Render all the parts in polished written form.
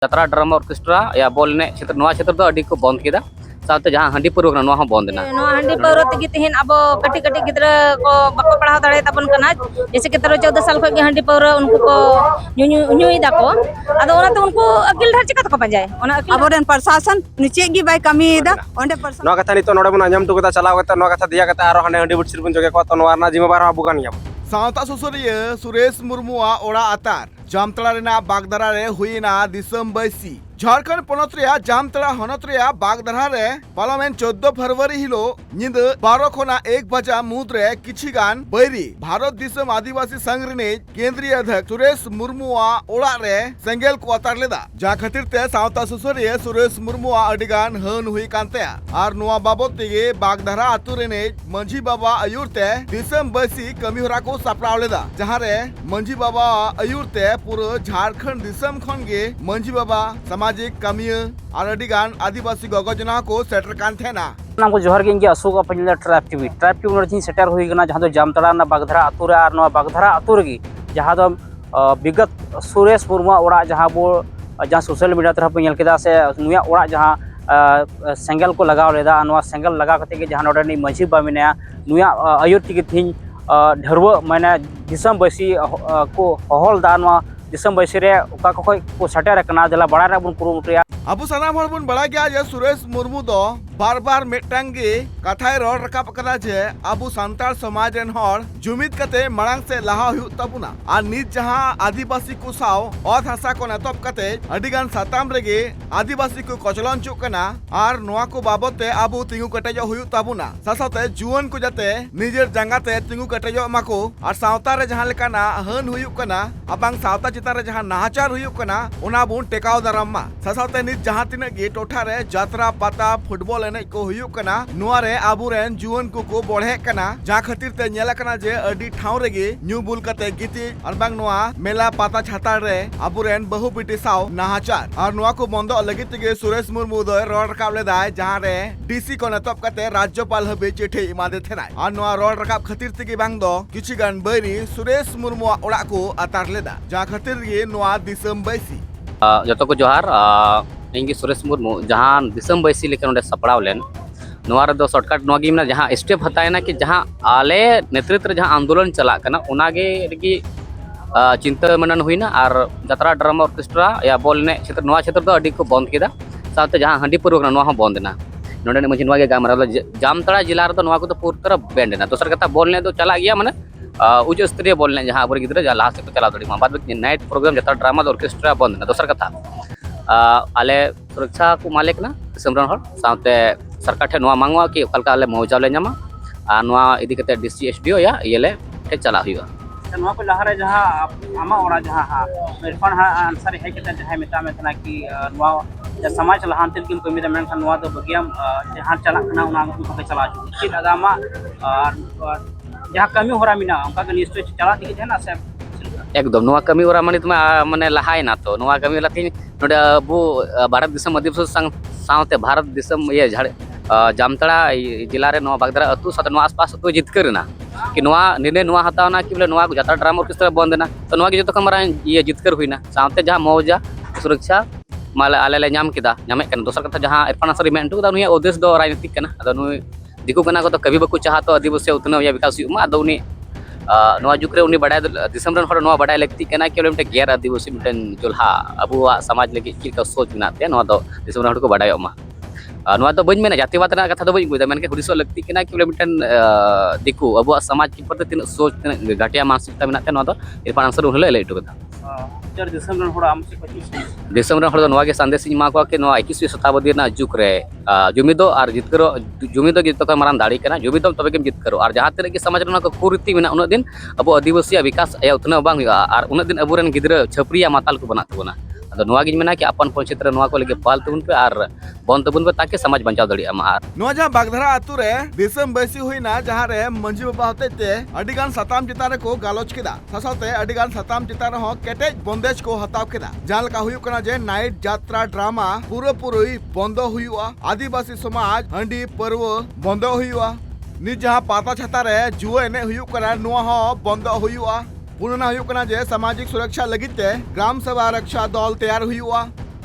यात्रा drama orchestra या ball ने क्षेत्र नवा क्षेत्र तो अडी को बंद किया साथे जहां हंडी पुरु कना नवा बंद ना नवा हंडी पौरो तेगी तेहन अब कटी कटी गिद्रा को बको पढ़ाव दाड़े ताबन कना जैसे कि 13-14 साल खो हंडी पौरो उनको को न्यूई दाको अदो ओनाते उनको अकिल ढार चिका तको पंजाय ओना अकिल अबोरेन प्रशासन निचे गी बाय कमी दा ओंडे प्रशासन नवा कथा नितो नोडे बन आंजम टुकता चलाव कता नवा कथा दिया कता आरो हने हंडी बुटसिर बन जोगे को तो नवा ना जिम्मेवार हाबु कान गया सावता सुसुरिया सुरेश मुर्मुआ ओड़ा आतार जामतड़ा रेना बागदरा रे हुईना दिसम बैसी झारखंड पनत रे जामतड़ा हनत रे बागदरा रे पार्लियामेंट 14 फरवरी हिलो निंद 12 खोना 1 बजा मुद रे किछि गान बैरी भारत दिसम आदिवासी संघ रे केंद्रीय अध्यक्ष सुरेश मुर्मुआ ओड़ा रे सेंगेल को अतार लेदा जा खातिर ते सावता सुसुरिया सुरेश मुर्मुआ अडिगान हन हुई कांते आर नोआ बाबत तेगे बागदरा आतु रे मंझी बाबा आयुर ते दिसम बैसी कमी होरा को सापड़ाव लेदा जहां रे मंझी बाबा आयुर ते पूरा झारखंड दिसम खन गे मंझी बाबा सामाजिक कमी और अडिगान आदिवासी गगजना को सेटर कान थेना नाम को जोहर गे अशोक अपने ट्राइब टीवी नोडे सेटर हुई गना जहां दो जामतड़ा ना बागधरा आतु रे और नवा बागधरा आतु रे जहां दो विगत सुरेश मुर्मू ओड़ा जहां बो जहां सोशल मीडिया तरफ पे केदा से नुया ओड़ा जहां सेंगल को लगाव लेदा नवा सेंगल लगा कते के जहां नोडे मंझी बा मिना नुया आयुर टिके थिन ढरवा माने दिसम बैसी को हहल दा नवा दिसम बैसी रे ओका को सटेर कना जला बड़ा रे बुन कुरुमुटिया अब सानाम हर बुन बड़ा गया जे सुरेश मुर्मू दो बार बार मेटांगे कथाय रोड रकाब कदा जे अबु संताल समाज रेन हर जुमिद कते मरांग से लहा हुई तबुना आ निज जहां आदिवासी को साव और हंसा को नतब कते अडिगान साताम रेगे आदिवासी को कचलन चुकना आर नोआ को बाबते अबु तिंगु कटे जो हुई तबुना सासाते जुवन को जाते निजेर जंगाते तिंगु कटे जो माको और सावता रे जहां लेकाना हन हुई कना अबांग सावता चिता रे जहां नाहाचार हुई कना ओना बुन टेकाव दरामा सासाते निज जहां तिना गे टोठा रे यात्रा पाता फुटबॉल एने को हुई कना नुआ रे आबुरेन जुवन को बढ़े कना जहां खातिर ते नेला कना जे अडी ठाव रेगे न्यू बुल कते गिती और बांग नुआ मेला पाता छाता रे आबुरेन बहु बिटी साव नाहाचार और नुआ को बंद लगित के सुरेश मुर्मू दो रोड रकाब ले दाय जहां रे डीसी को नतब कते राज्यपाल हबे चिठी इमादे थेनाय और नुआ रोड रकाब खातिर ते बांग दो किछि गान बैरी सुरेश मुर्मू ओड़ा को अतार लेदा जहां खातिर गे नुआ दिसम बैसी जतो को जोहार इंगी सुरेश मुर्मू जहां दिसम बैसी लेके नोडे सपड़ाव लेन नोआ रे दो शॉर्टकट नोआ गी जहां स्टेप हतायना कि जहां आले नेतृत्व जहां आंदोलन चला कना उनागे रगी चिंता मनन हुईना और यात्रा ड्रामा ऑर्केस्ट्रा या बॉल ने क्षेत्र नवा क्षेत्र तो अडी को बंद किया साथे जहां हंडी पुरु कना नोआ बंद ना नोडे मजी नोआ गे गामरा जामतड़ा जिला रे तो नोआ को तो पूरी तरह बैंड ना दोसर कथा बॉल ने तो चला गया माने उच्च स्तरीय बॉल ने जहां अबर गिद्रा लास्ट तक चला दड़ी बाद नाइट प्रोग्राम यात्रा ड्रामा ऑर्केस्ट्रा बंद ना दोसर कथा आले सुरक्षा को मालिक ना दिसमरन हर साथे सरकार ठे नोआ मांगवा कि ओकलका आले मौजा ले ᱧᱟᱢᱟ आ नोआ इदी कते डीसी एसडीओ या येले ठे चला हुआ नवा को लहरे जहां आमा ओड़ा जहां इरफान आंसर है के जहां मेता में तना कि नवा समाज लहांतिन किन कमी मेन खान नवा दो बगियाम जहां चला कना उना को चला कि अदामा जहां कमी होरा मिना उनका के निश्चय चला दिखे है ना से एकदम नोआ कमी ओरा माने तुम माने लहाय ना तो नोआ कमी लाथि नोडे अबु भारत दिसम आदिवासी संघ सावते भारत दिसम ये झाड़े जामतड़ा जिला रे नोआ बागदरा अतु साथ नोआ आसपास तो जितकर ना कि नोआ निर्णय नोआ हतावना कि बोले नोआ यात्रा ड्रामा ऑर्केस्ट्रा बंद ना तो नोआ के जतो कमरा ये जितकर हुईना सावते जहां मौजा सुरक्षा माले आले ले नाम किदा नामे कन दोसर कथा जहां इरफान असरी मेंटू दा नुया उद्देश्य दो राजनीतिक कना अदो नु दिकु कना को तो कभी बकु चाहतो आदिवासी उतना या विकास हुमा अदो उनी नोआ जुग रे उनी बडाय दिसम रन हर नोआ बडाय लगती कना कि मिटे गैर आदिवासी मिटन जुलहा अबुआ समाज लगी की का सोच मिनाते नोआ दो दिसम रन को बडाय मा नोआ तो बइन मेना जातिवाद ना कथा दो बइन बुदा मन के हुदिसो लगती कना कि मिटन दिकु अबुआ समाज की प्रति तीन सोच तीन घाटिया मानसिकता मिनाते नोआ दो इरफान आंसर उहले ले इटु कथा जर दिसम रन होड़ा हमसे कुछ दिसम रन हर नोआ के संदेश मा को के नोआ 21वीं शताब्दी ना जुग रे जुमिदो और जितकरो जुमिदो जितो का मारान दाड़ी कना जुमिदो तबे के जितकरो और जहां तरे के समाज रे को कुरीति मेना उन दिन अब आदिवासी विकास या उतना बांग और उन दिन अबुरन गिद्रा छपरिया माताल को बना तबना अदो नोआ गिन मेना कि अपन कोन क्षेत्र नोआ को लेके पाल तबुन पे और बन तबुन पे ताकि समाज बचाव दड़िया मा नोआ जहां बागधरा आतु रे दिसम बैसी हुईना जहां रे मंजी बाबा होते ते अडिगान सताम चितारे को गालोच केदा सासाते अडिगान सताम चितारे हो केटेज बंदेज को हताव केदा जाल का हुई कना जे नाइट यात्रा ड्रामा पूरी बंद हुआ आदिवासी समाज हंडी पर्व बंद हुआ नि जहां पाता छाता रे जुए ने हुई कना नोआ हो बंद हुआ पुनः हुई कना जे सामाजिक सुरक्षा लगिते ग्राम सभा रक्षा दल तैयार हुआ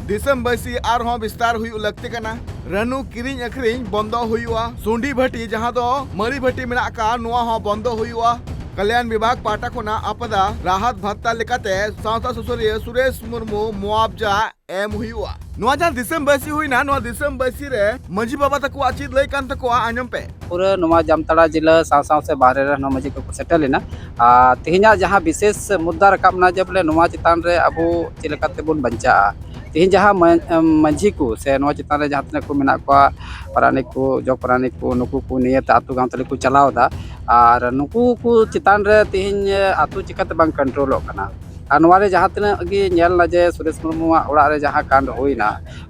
दिसम बसी आरहों विस्तार हुई लगती कना रनु किरिंग अखरिंग बंदो हुआ सुंडी भट्टी जहां दो मरी भट्टी मेना का नुआ हो बंदो हुआ कल्याण विभाग पाटा कोना आपदा राहत भत्ता लेकाते सावता सुसुरिया सुरेश मुर्मू मुआवजा एम हुआ नुआ जहां दिसम बसी हुईना नुआ दिसम बसी रे मंजी बाबा तक आचित लई कान तक आंजम पे पूरा नुआ जामताड़ा जिला साव से बाहर रे मंजी को सेटल लेना तेहना जहां विशेष मुद्दा रकाबना जे बोले नुआ चितान रे अबो चिलकाते बुन बंचा तेहन जहां मंजी को से नुआ चितान रे जहां तने को मेना को परानिक को जग परानिक को नुकु को नियत आतु गांव तले को चलाव दा और नुकु को चितान रे तेहन आतु चिकाते बांग कंट्रोल करना और नवारे जहां तना गे नेल ना जे सुरेश मुर्मू ओड़ा रे जहां कांड होइना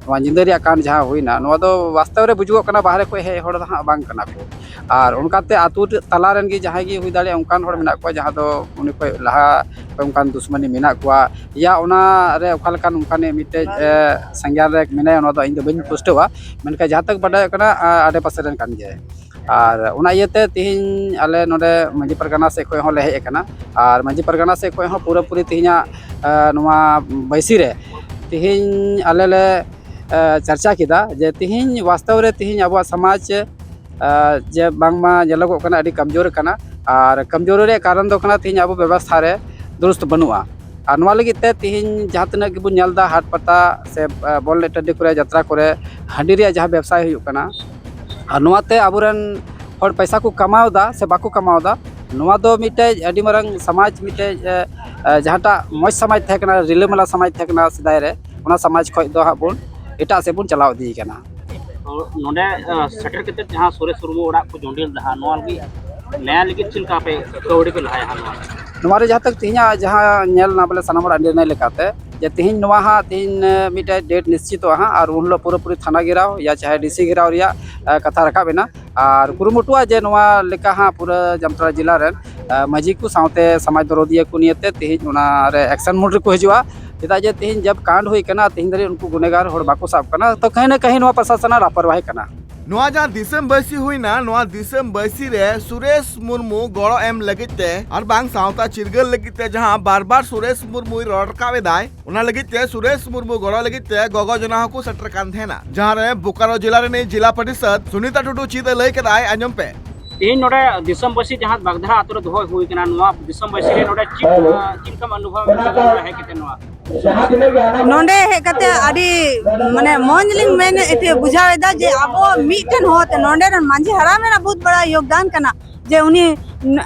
नवा जिंदरिया कांड जहां होइना नवा दो वास्तव रे बुझुगो कना बाहरे को हे होड़ दा बांग कना को और उनकाते आतु तला रेन गे जहां गे हुई दाले उनकान होड़ मेना को जहां दो उनि को लहा उनकान दुश्मनी मेना को या ओना रे ओखालकान उनकाने मिटे संज्ञान रे मेना ओना दो इन दो बइन पुष्टवा मेनका जहां तक बडाय कना आडे पासे रेन कान गे और उना इयते तिहिन आले नोडे मंजी परगना से कोय हो ले हेज कना और मंजी परगना से कोय हो पूरा पूरी तिहिना नोवा बैसी रे तिहिन आले ले चर्चा किदा जे तिहिन वास्तव रे तिहिन अब समाज जे बांगमा जेलगो कना अडी कमजोर कना और कमजोर रे कारण दो कना तिहिन अब व्यवस्था रे दुरुस्त बनुआ और नोवा लगी ते तिहिन जहां तना के बुन नेलदा हाट पता से बॉल टडी करे यात्रा करे हांडी रे जहां व्यवसाय हुई कना और नोवाते आबुरन हर पैसा को कमावदा से बाको कमावदा नोवा दो मिटे अडी मरंग समाज मिटे जहांटा मज समाज थे कना रिलेमला समाज थे कना सिदाय रे ओना समाज खय दो हाबुन एटा से बुन चलाव दी कना नोडे सेटर केते जहां सुरेश मुर्मू ओड़ा को जोंडिल जहां नोवा लगी नया लगी चिलका पे कौड़ी पे लहाय हां नोवा रे जहां तक तिहिना जहां नेल ना बोले सनामरा निर्णय लेकाते जे तिहिन नोवा हा तिहिन मिटे डेट निश्चित हा और उनलो पूरा पूरी थाना गिराव या चाहे डीसी गिराव रिया कथा रखा बेना और कुरुमुटुआ जे नोवा लेका हा पूरा जामताड़ा जिला रे मजी को सावते समाज दरोदिया को नियते तिहिन ओना रे एक्शन मोड रे को हिजुआ चेदा जे तिहिन जब कांड हुई कना तिहिन दरे उनको गुनेगार होड़ बाको साब कना तो कहीं ना कहीं नोवा प्रशासन लापरवाही कना नुआ जहां दिसम बसी हुईना नुआ दिसम बसी रे सुरेश मुर्मू गड़ो एम लगिते और बांग सावता चिरगल लगिते जहां बार-बार सुरेश मुर्मू रड़कावे दाय उना लगिते सुरेश मुर्मू गड़ो लगिते गगो जना को सटर कान थेना जहां रे बोकारो जिला रे जिला परिषद सुनीता टुडू चीते लई कदाय आंजम पे तेहन नोडे दिसम बसी जहां बागधरा आतुरे दोहो हुई कना नोवा दिसम बसी रे नोडे चिनकम अनुभव है केते नोवा नोंडे हे कते आडी माने मोंजलिंग मेन एते बुझावेदा जे आबो मीटन होते नोंडे रन मांझी हरा मेरा बहुत बड़ा योगदान कना जे उनी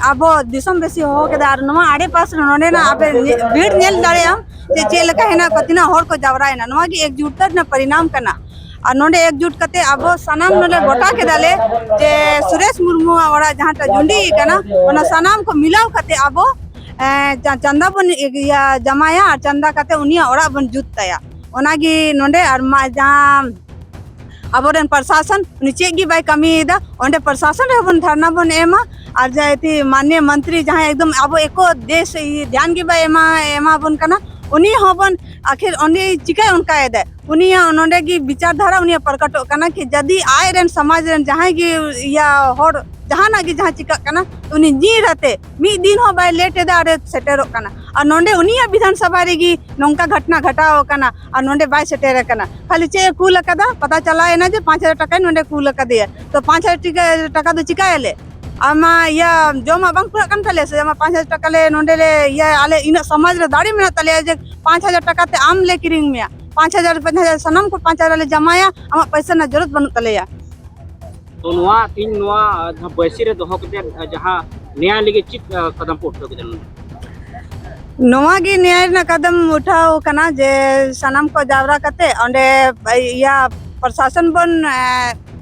आबो दिसम बेसी हो के दार नवा आडे पास नोंडे ना आपे भीड़ नेल दाड़े हम जे चेलका हेना कतिना होड़ को जावरायना नवा की एकजुटता ना परिणाम कना और नोंडे एकजुट कते आबो सनाम नोले गोटा के दाले जे सुरेश मुर्मू ओड़ा जहां जुंडी कना ओना सनाम को मिलाव कते आबो चंदा बन या जमाया और चंदा कते उनिया ओड़ा बन जुतया ओनागी नोंडे और मा जहां आबोरेन प्रशासन नीचे गी बाय कमी दा ओंडे प्रशासन रे बन धरना बन एमा और जायती माननीय मंत्री जहां एकदम आबो एको देश ध्यान गी बाय एमा बन कना उनी होबन आखिर उनी चिकाय उनका दे उनी नोंडे गी विचारधारा उनी प्रकटो कना कि जदी आय रेन समाज रेन जहां गी या होड़ जहां ना गी जहां चिका कना उनी जी रहते मी दिन हो बाय लेट दा रे सेटेरो कना और नोंडे उनी विधानसभा रे गी नोंका घटना घटाओ कना और नोंडे बाय सेटेर कना खाली चे कूल कदा पता चला है ना जे 5000 टका नोंडे कूल कदे तो 5000 टका दो चिकायले आमा या जोमा बांग पुरा कान तले से आमा 5000 टका ले नोंडे ले या आले इन समाज रे दाड़ी मेना तले जे 5000 टका ते आम ले किरिंग में 5000 सनम को 5000 ले जमाया आमा पैसा ना जरूरत बन तले या तो नुआ तीन नुआ बैसी रे दोहो कते जहां न्याय लगे चिक कदम उठाओ कते नोवा गी न्याय ना कदम उठाओ कना जे सनम को जावरा कते ओंडे या प्रशासन बन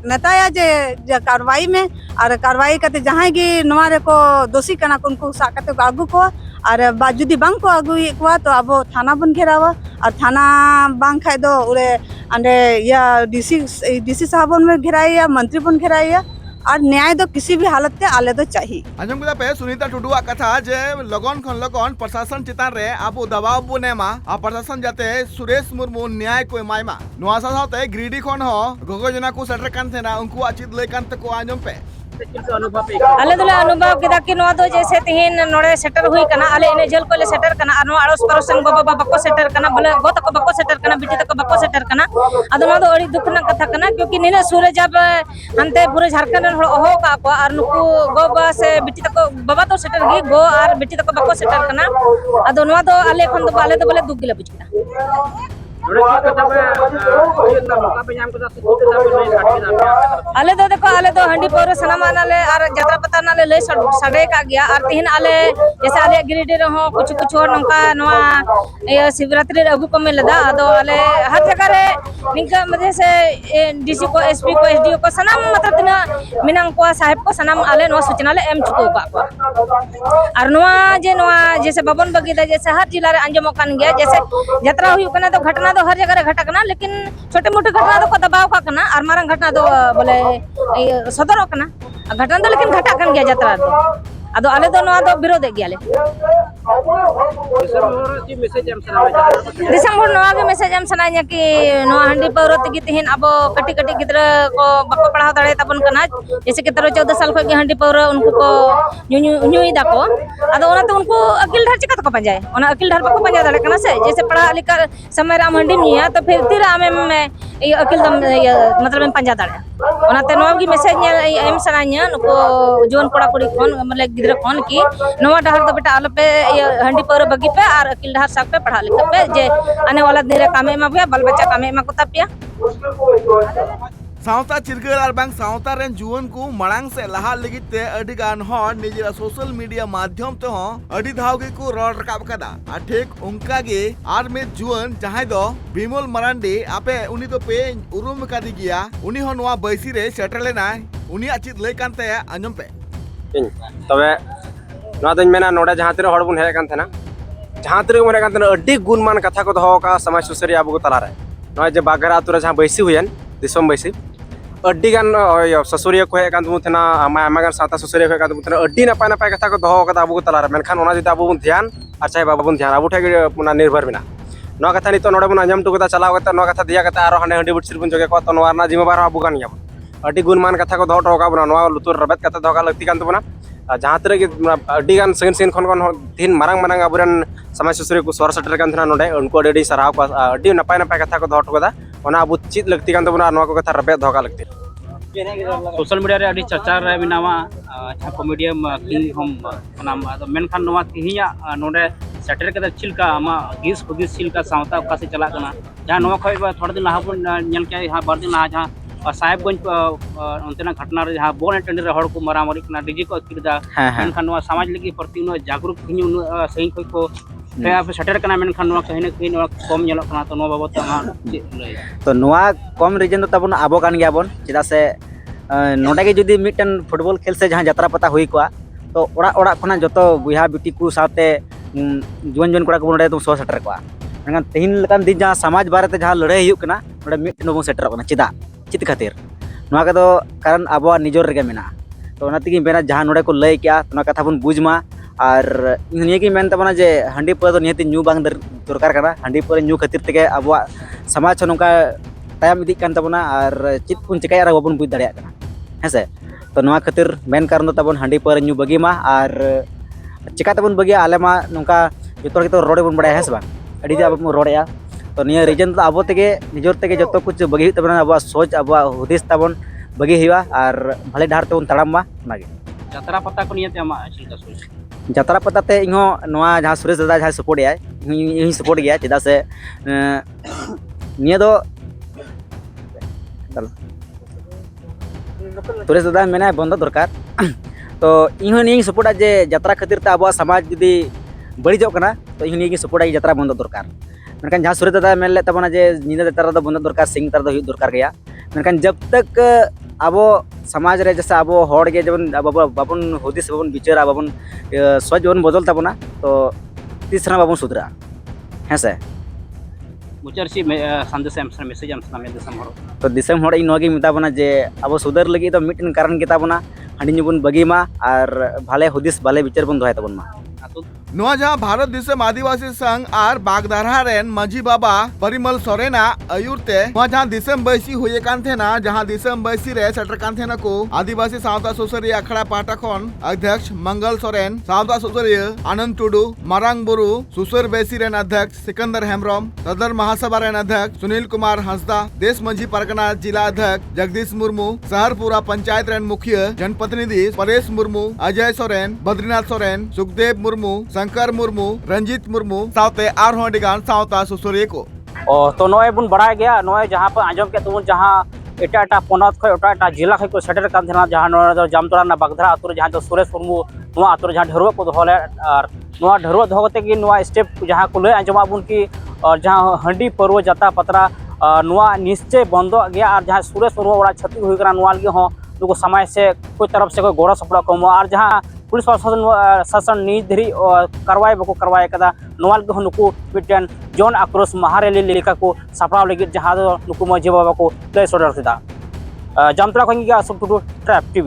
नेताया जे कार्रवाई में और कार्रवाई करते जहां गी नोवा रे को दोषी कना उनको सा कते आगु को और जुदी बांग को आगु को तो अब थाना बन घेरावा और थाना बांग खाय दो उरे अंडे या डीसी साहब में घेराया मंत्री बन घेराया और न्याय दो किसी भी हालत ते आले दो चाहिए आजम कदा पे सुनीता टुडुआ कथा जे लगन खन लगन प्रशासन चितान रे आबो दबाव बुनेमा आ प्रशासन जाते सुरेश मुर्मू न्याय को एमायमा नोआ साथे ग्रीडी खन हो गगो जना को सेटर कान थेना उनको आचित ले कान तको आजम पे आले दोले अनुभव केदा कि नोआ दो जैसे तिहिन नोड़े सेटर हुई कना आले इने जेल कोले सेटर कना आर नोआ अड़ोस पड़ोसन गो बाबा बको सेटर कना बोले गो तको बको सेटर कना बिटी तको बको सेटर कना आदो नोआ दो अड़ी दुख ना कथा कना क्योंकि निने सूरज जब हनते पूरे झारखंड रन हो का को आर नुकु गो बा से बिटी तको बाबा तो सेटर गी गो आर बिटी तको बको सेटर कना आदो नोआ दो आले खन दो आले दो बोले दुख गिला बुझ कना आले दो देखो आले दो हंडी पौर सनामान आले और यात्रा पता नाले ले सडे का गया और तिहिन आले जैसे आले गिरिडे रहो कुछ कुछ और नंका नवा ये शिवरात्रि रे अगु को मिलदा आदो आले हर जगह रे निका मधे से डीसी को एसपी को एसडीओ को सनाम मतलब तिना मिनांग को साहेब को सनाम आले नवा सूचना ले एम चुको का और नवा जैसे बबन बगीदा जैसे हर जिला रे अंजम कान गया जैसे यात्रा हुई कना तो घटना तो हर जगह रे घटा कना लेकिन छोटे मोटे घटना तो को दबाव का कना और मारंग घटना तो बोले सदर कना घटना तो लेकिन घटा कन गया यात्रा तो आदो आले दो नवा दो विरोध गया ले दिसंबर नवा के मैसेज एम सनाया कि नवा हंडी पौरत की तिहिन अब कटी कटी गिद्र को बको पढ़ाव दाड़े तबन कना जैसे कि 13-14 साल को हंडी पौर उनको को न्यूई दाको आदो ओना तो उनको अकिल धार चिका को पंजाए ओना अकिल धार बको पंजा दाड़े कना से जैसे पढ़ा लिखा समय राम हंडी मिया तो फिर तीर आमे में अकिल दम मतलब में पंजा दाड़े ओना ते नवा की मैसेज एम सनाया नुको जोन कोड़ा कोड़ी कोन मतलब गिद्र कोन की नवा डहर दो बेटा आलो पे हंडी पौर बगी पे और अकिल डहर साक पे पढ़ा लिखा पे जे आने वाला दिन रे कामे मा बल बच्चा कामे मा को तापिया सावता चिरगल और बांग सावता रेन जुवन को मड़ांग से लहा लगित ते अडी गान हॉर निजेरा सोशल मीडिया माध्यम ते हो अडी धाव के को रॉड रकाब कदा आ ठीक उनका गे आर में जुवन जहां दो बिमल मरांडी आपे उनी तो पे उरुम कादी गिया उनी हो नवा बैसी रे सेटले ना उनी अचित ले कानते अंजम पे तबे नवा दन मेना नोडा जहां तेरे हड़ बुन हे कान थेना जहां तेरे मोरे कान थेना अडी गुणमान कथा को दहो का समाज सुसरिया अबु को तला रे नवा जे बागरा आतुरा जहां बैसी हुयन दिसम बैसी अड्डी गान ससुरिया को हे कान तुम थेना आमा गान साता ससुरिया को कान तुम थेना अड्डी नपाय नपाय कथा को दहो कदा अबु को तला रे मेनखान ओना जदि अबु बुन ध्यान और चाहे बाबु बुन ध्यान अबु ठे पुना निर्भर बिना नवा कथा नितो नोडे बुन अंजम टु कथा चलाव कता नवा कथा दिया कता आरो हने हंडी बुटसिर बुन जगे को तो नवा ना जिम्मेवार अबु गान या अड्डी गुणमान कथा को दहो टोका बुना नवा लुतुर रबत कथा दहो का लगती कान तुमना जहां तरह की अड्डी गान सेन सेन खन खन दिन मारंग मारंग अबुरन समाज सुसुरिया को स्वर सटर कान थना नोडे उनको अड्डी सराव को अड्डी नपाय नपाय कथा को दहो टोका ओना अबु चित लगती कान तुमना नवा को कथा रबत दहो का लगती सोशल मीडिया रे अडी चर्चा रे मिनावा जहां कॉमेडियम किंग हम नाम आदो मेनखान नवा तिहिया नोडे सेटर कदा चिलका आमा गिस खुदिस चिलका सावता का से चला कना जहां नवा खय थोड़ा दिन लाहा बन नेल के हां बार दिन लाहा जहां साहेबगंज अंतना घटना रे जहां बोन टेंडर रे हड़ को मारामारी कना डीजी को अकिरदा मेनखान नवा समाज लगी प्रति उन जागरूक हिन सही खय को पे आप सेटर कना मेनखान नवा कहिन कहिन कम नेलो कना तो नवा बाबत तो नवा कम रीजन तो तबन आबो कान गया बन चिदा से नोडे के जुदी मिटन फुटबॉल खेल से जहां यात्रा पता हुई को तो ओड़ा ओड़ा खना जतो बुहा बिटी को साथे जुवन जुवन कोड़ा को नोडे तुम सो सेटर को मेनखान तेहिन लकान दिन जहां समाज बारे ते जहां लड़ाई हुई कना नोडे मिटन बो सेटर कना चिदा चित खातिर नोआ का कारण अब निजोर रेगे मेना तो ओनातिगी मेना जहां नोडे को लय किया तो कथा बन बुझमा और निये की मेन तबना जे हंडी पर तो नियति न्यू बांग दरकार कना हंडी पर न्यू खातिर तेगे अब समाज नोका तायम इदी कान तबना और चित पुन चिकाय आर बाबन बुझ दाड़िया कना हेसे तो नोआ खातिर मेन कारण तो तबन हंडी पर न्यू बगी मा और चिका तबन बगिया आले मा नोका जतो के तो रोडे बन बड़ाय हेस बा अडी दे अब रोडया तो निया रीजन तो अब तेगे निजोर तेगे जतो कुछ बगी तबना अब सोच अब हुदिस तबन बगी हिवा और भले डार तबन तड़ाम मा नागे यात्रा पता को नियते आमा चिलका सोच यात्रा पता ते इहो नोआ जहां सुरेश दादा जहां सपोर्ट याय इही सपोर्ट गया चिदा से निया दो सुरेश दादा मेना बंद दरकार तो इहो निया सपोर्ट जे यात्रा खातिर ते अब समाज जदी बड़ीजो कना तो इहो निया सपोर्ट यात्रा बंद दरकार मेनखान जहां सुरेश दादा मेन ले तबना जे निदा यात्रा दो बंद दरकार सिंग तर दो हुई दरकार गया मेनखान जब तक अब समाज रे जैसे अब हड़ के जबन बाबन हुदिस बाबन विचार बाबन सोच जबन बदल तबना तो तीसरा बाबन सुधरा है से मुचार सी संदेश एम मैसेज एम सना दिसम हड़ तो दिसम हड़ इन नोगी मिताबना जे अब सुधर लगी तो मिटन कारण के तबना हंडी बन बगी मा और भाले हुदिस भाले विचार बन दोहाय तबन मा नोआ जहां भारत दिसम आदिवासी संघ और बागधारा रेन मांझी बाबा परिमल सोरेना आयुरते नोआ जहां दिसम बैसी हुए कान थेना जहां दिसम बैसी रे सेटर कान थेना को आदिवासी सावता सुसरिया अखड़ा पाटा खन अध्यक्ष मंगल सोरेन सावता सुसरिया आनंद टुडू मारांग बुरु सुसर बैसी रेन अध्यक्ष सिकंदर हेम्ब्रम सदर महासभा रेन अध्यक्ष सुनील कुमार हंसदा देश मंझी परगना जिला अध्यक्ष जगदीश मुर्मू सहरपुरा पंचायत रेन मुखिया जनप्रतिनिधि परेश मुर्मू अजय सोरेन बद्रीनाथ सोरेन सुखदेव मुर्मू शंकर मुर्मू रंजीत मुर्मू सावते आरहों डिगान सावता सुसरिया को तो नॉय बुन बड़ा गया नॉय जहाँ पर आजम के तुम जहाँ एटा एटा पोनत खो एटा एटा जिला खो सेटर कान थेना जहाँ नोड़ा जामतोड़ा ना बागधारा आतुर जहाँ तो सुरेश मुर्मू नोआ आतुर जहाँ ढरुआ को दोहले और नोआ ढरुआ दोहते कि नोआ स्टेप जहाँ को ले आजमा बुन की और जहाँ हंडी पर्व जाता पतरा नोआ निश्चय बंदो गया और जहाँ सुरेश मुर्मू बड़ा क्षति हुई करा नोआ लगे हों नुको समाज से कोई तरफ से कोई गोड़ा सपड़ा कम और जहाँ पुलिस प्रशासन शासन नित धरी करवाए बको करवाए कदा नोवाल के नुकु मिटन जन आक्रोश महारेली लेखा को सापड़ा लगे जहाँ नुकु मजे बाबा को लय सोडर जामतड़ा खन अशोक टुडू ट्रैप टीवी।